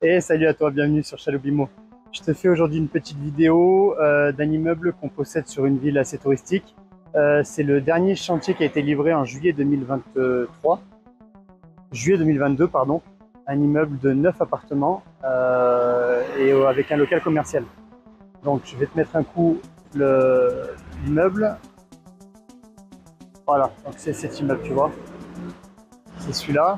Et salut à toi, bienvenue sur Chaloupimo. Je te fais aujourd'hui une petite vidéo d'un immeuble qu'on possède sur une ville assez touristique. C'est le dernier chantier qui a été livré en juillet 2023, juillet 2022 pardon, un immeuble de 9 appartements et avec un local commercial. Donc je vais te mettre un coup l'immeuble. Voilà, donc c'est cet immeuble, tu vois. C'est celui-là.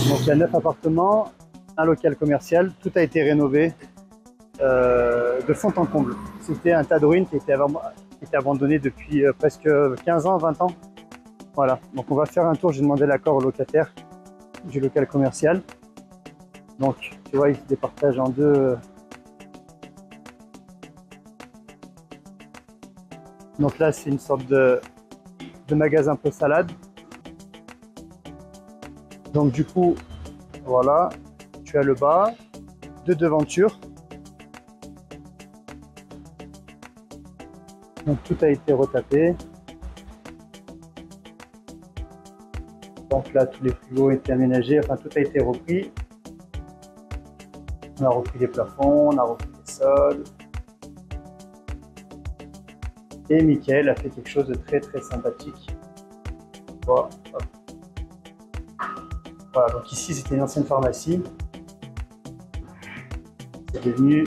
Donc il y a 9 appartements, un local commercial, tout a été rénové de fond en comble. C'était un tas de ruines qui était abandonné depuis presque 15 ans, 20 ans. Voilà, donc on va faire un tour, j'ai demandé l'accord au locataire du local commercial. Donc tu vois, il se départage en deux. Donc là c'est une sorte de magasin peu salade. Donc du coup, voilà, tu as le bas, deux devantures. Donc tout a été retapé. Donc là, tous les frigos ont été aménagés, enfin tout a été repris. On a repris les plafonds, on a repris les sols. Et Mickaël a fait quelque chose de très très sympathique. Voilà, voilà, donc ici c'était une ancienne pharmacie. C'est devenu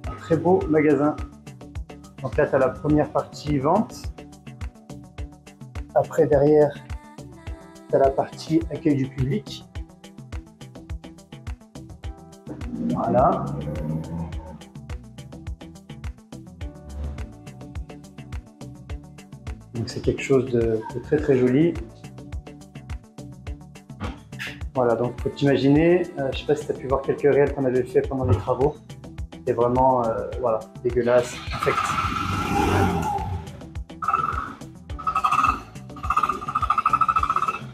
un très beau magasin. Donc là, tu as la première partie vente. Après, derrière, tu as la partie accueil du public. Voilà. Donc c'est quelque chose de très très joli. Voilà, donc faut t'imaginer, je ne sais pas si tu as pu voir quelques réels qu'on avait fait pendant les travaux. C'est vraiment voilà, dégueulasse, infect.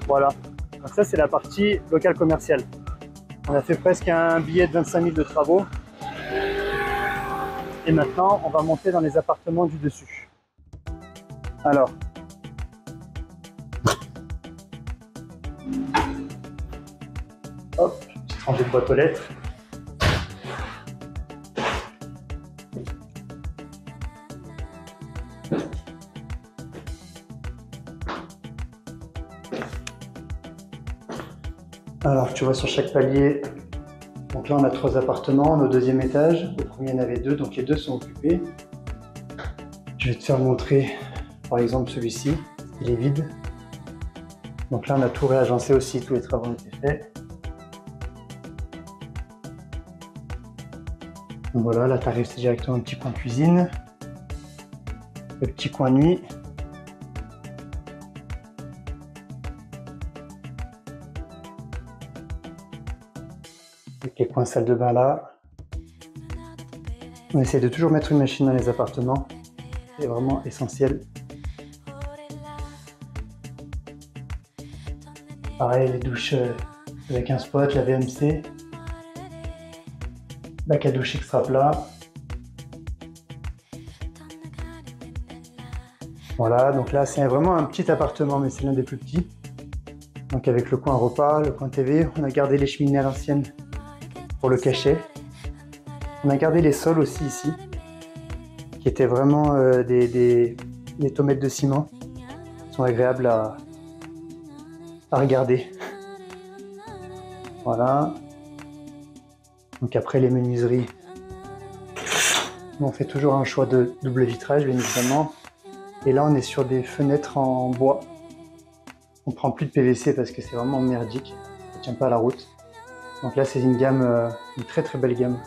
Voilà, donc ça c'est la partie local commercial. On a fait presque un billet de 25 000 de travaux. Et maintenant, on va monter dans les appartements du dessus. Alors, hop, petite rangée de boîtes aux lettres. Alors, tu vois sur chaque palier, donc là on a 3 appartements, on est au 2e étage. Au premier il y en avait 2, donc les 2 sont occupés. Je vais te faire montrer par exemple celui-ci, il est vide. Donc là on a tout réagencé aussi, tous les travaux ont été faits. Donc voilà, là tu arrives directement au petit coin cuisine, le petit coin nuit. Avec les coins salle de bain là. On essaie de toujours mettre une machine dans les appartements. C'est vraiment essentiel. Pareil, les douches avec un spot, la VMC. Bac à douche extra plat. Voilà, donc là c'est vraiment un petit appartement, mais c'est l'un des plus petits. Donc avec le coin repas, le coin TV, on a gardé les cheminées à l'ancienne pour le cachet. On a gardé les sols aussi ici, qui étaient vraiment des tomates de ciment. Ils sont agréables à regarder. Voilà. Donc après les menuiseries, on fait toujours un choix de double vitrage bien évidemment. Et là on est sur des fenêtres en bois. On prend plus de PVC parce que c'est vraiment merdique, ça tient pas à la route. Donc là c'est une gamme, une très très belle gamme.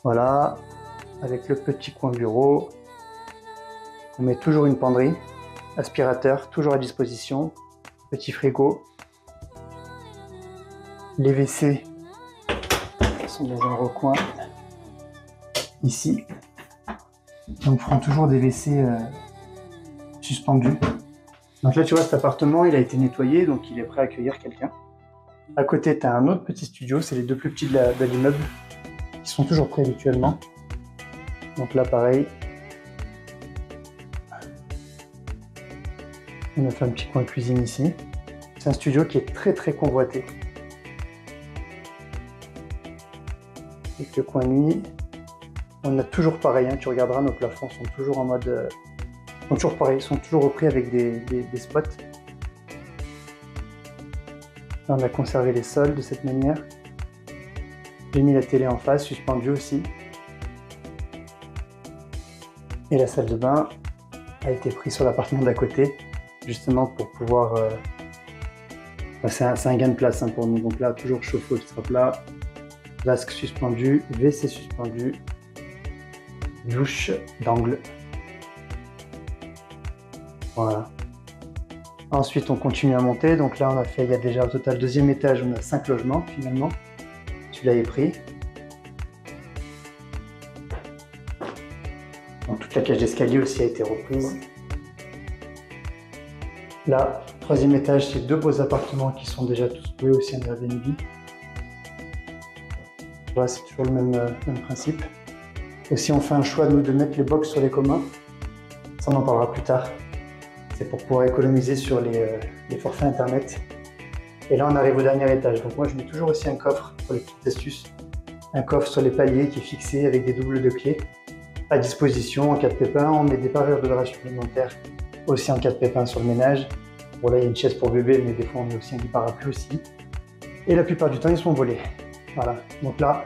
Voilà, avec le petit coin bureau. On met toujours une penderie, aspirateur toujours à disposition, petit frigo. Les WC sont dans un recoin ici. Donc on prend toujours des WC suspendus. Donc là tu vois cet appartement il a été nettoyé, donc il est prêt à accueillir quelqu'un. À côté tu as un autre petit studio, c'est les 2 plus petits de l'immeuble qui sont toujours prêts habituellement. Donc là pareil, On a fait un petit coin cuisine ici. C'est un studio qui est très convoité. Avec le coin nuit, on a toujours pareil, hein, tu regarderas, nos plafonds sont toujours en mode... sont toujours pareils, sont toujours repris avec des spots. Là, on a conservé les sols de cette manière. J'ai mis la télé en face, suspendue aussi. Et la salle de bain a été prise sur l'appartement d'à côté, justement pour pouvoir... c'est un gain de place, hein, pour nous. Donc là, toujours chauffe-eau qui sera plat, vasque suspendu, WC suspendu, douche d'angle. Voilà. Ensuite, on continue à monter. Donc là, on a fait, il y a déjà au total deuxième étage, on a 5 logements finalement. Celui-là est pris. Donc, toute la cage d'escalier aussi a été reprise. Là, troisième étage, c'est 2 beaux appartements qui sont déjà tous loués aussi en Airbnb. Voilà, c'est toujours le même principe. Aussi, on fait un choix, nous, de mettre les box sur les communs. Ça, on en parlera plus tard. C'est pour pouvoir économiser sur les forfaits internet. Et là, on arrive au dernier étage. Donc moi, je mets toujours aussi un coffre, pour les petites astuces. Un coffre sur les paliers qui est fixé avec des doubles de clés à disposition en cas de pépin. On met des parures de drap supplémentaires aussi en cas de pépin sur le ménage. Bon, là, il y a une chaise pour bébé, mais des fois, on met aussi un lit parapluie aussi. Et la plupart du temps, ils sont volés. Voilà. Donc là,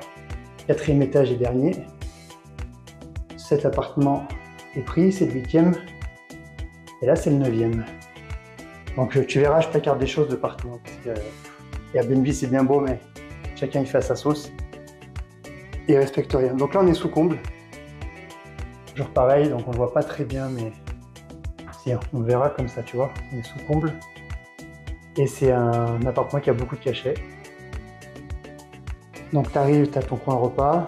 quatrième étage et dernier. Cet appartement est pris, c'est le 8e. Et là, c'est le 9e. Donc tu verras, je placarde des choses de partout. Hein, parce que Airbnb, c'est bien beau, mais chacun il fait à sa sauce. Et il respecte rien. Donc là, on est sous comble. Toujours pareil, donc on ne voit pas très bien, mais si, on le verra comme ça, tu vois. On est sous comble. Et c'est un appartement qui a beaucoup de cachets. Donc tu arrives, tu as ton coin repas,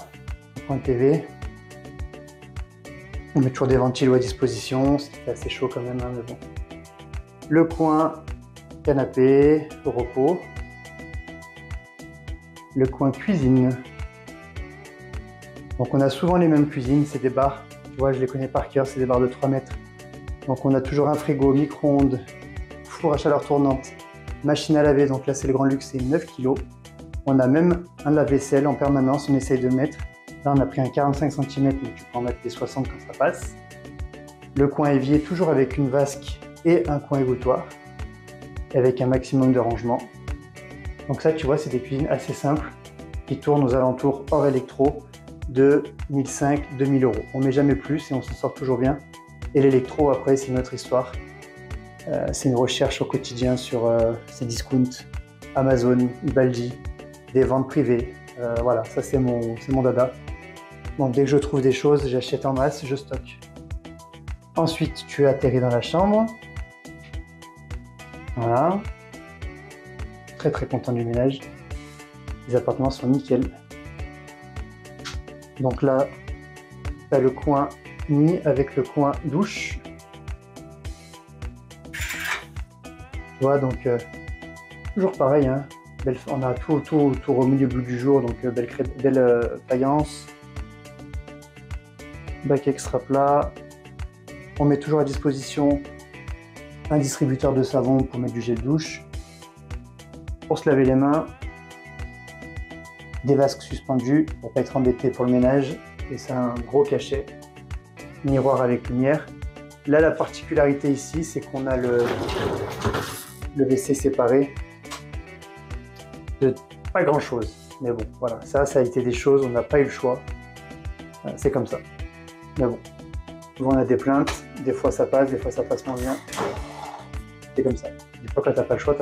ton coin TV. On met toujours des ventilos à disposition, c'est assez chaud quand même, hein, mais bon. Le coin canapé, repos. Le coin cuisine. Donc on a souvent les mêmes cuisines, c'est des bars. Tu vois, je les connais par cœur, c'est des bars de 3 mètres. Donc on a toujours un frigo, micro-ondes, four à chaleur tournante, machine à laver, donc là c'est le grand luxe, c'est 9 kg. On a même un lave-vaisselle en permanence, on essaye de mettre. Là on a pris un 45 cm, mais tu peux en mettre des 60 quand ça passe. Le coin évier, toujours avec une vasque et un coin égouttoir, avec un maximum de rangement. Donc ça, tu vois, c'est des cuisines assez simples, qui tournent aux alentours hors électro de 1500-2000 €. On ne met jamais plus et on s'en sort toujours bien. Et l'électro, après, c'est une autre histoire. C'est une recherche au quotidien sur ces discounts, Amazon, Ibaldi, des ventes privées. Voilà, ça c'est mon dada. Donc dès que je trouve des choses, j'achète en masse, je stocke. Ensuite, tu atterris dans la chambre. Voilà. Très content du ménage. Les appartements sont nickel. Donc là, tu as le coin nuit avec le coin douche. Tu vois, donc toujours pareil, hein. On a tout autour au milieu du jour, donc belle faïence. Bac extra plat. On met toujours à disposition un distributeur de savon pour mettre du gel douche. Pour se laver les mains, des vasques suspendues pour ne pas être embêté pour le ménage. Et c'est un gros cachet. Miroir avec lumière. Là, la particularité ici, c'est qu'on a le WC séparé de pas grand chose. Mais bon, voilà, ça a été des choses, on n'a pas eu le choix. C'est comme ça. Mais bon, souvent on a des plaintes, des fois ça passe moins bien. C'est comme ça. Des fois quand t'as pas le choix,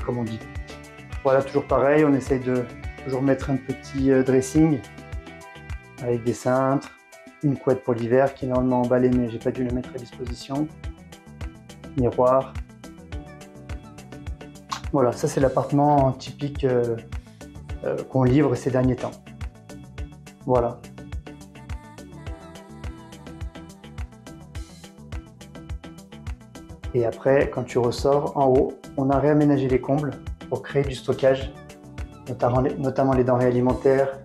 comme on dit. Voilà, toujours pareil, on essaye de toujours mettre un petit dressing avec des cintres, une couette pour l'hiver qui est normalement emballée mais j'ai pas dû le mettre à disposition. Miroir. Voilà, ça c'est l'appartement typique qu'on livre ces derniers temps. Voilà. Et après, quand tu ressors, en haut, on a réaménagé les combles pour créer du stockage, notamment les denrées alimentaires.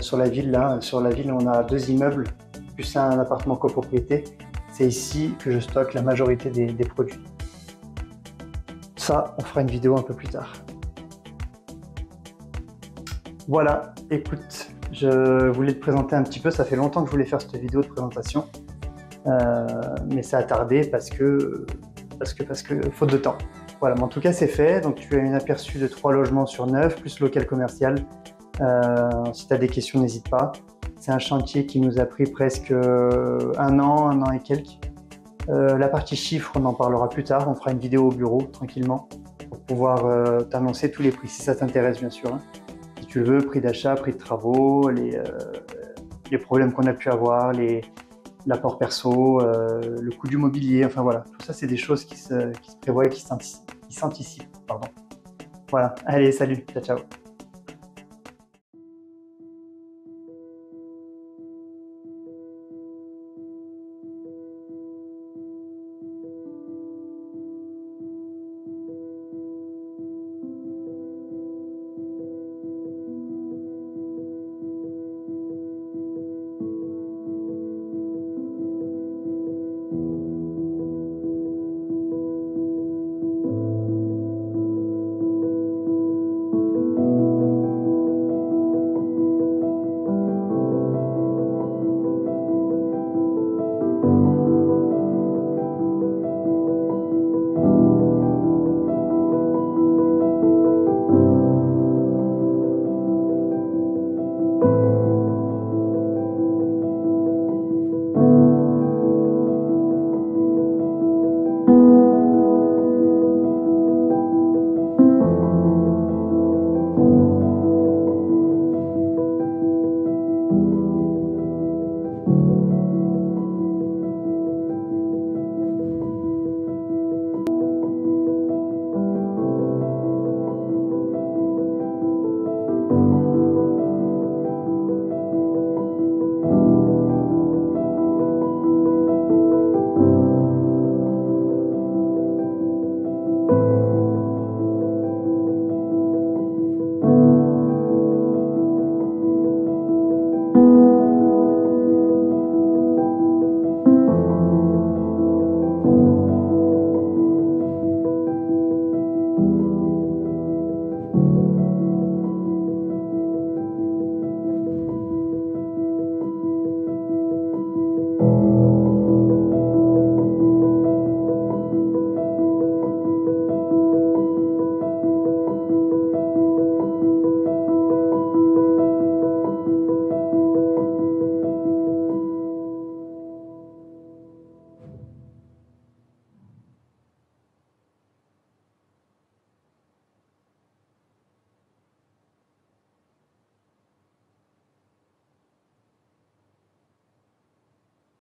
Sur la ville, on a 2 immeubles, plus un appartement copropriété. C'est ici que je stocke la majorité des produits. ça, on fera une vidéo un peu plus tard. Voilà, écoute, je voulais te présenter un petit peu, ça fait longtemps que je voulais faire cette vidéo de présentation, mais ça a tardé parce que faute de temps. Voilà, mais en tout cas c'est fait, donc tu as un aperçu de 3 logements sur 9, plus local commercial. Si tu as des questions, n'hésite pas. C'est un chantier qui nous a pris presque un an et quelques. La partie chiffres, on en parlera plus tard, on fera une vidéo au bureau, tranquillement, pour pouvoir t'annoncer tous les prix, si ça t'intéresse bien sûr. Hein. Si tu le veux, prix d'achat, prix de travaux, les problèmes qu'on a pu avoir, l'apport perso, le coût du mobilier, enfin voilà, tout ça c'est des choses qui se prévoient et qui s'anticipent. Voilà, allez, salut, ciao, ciao.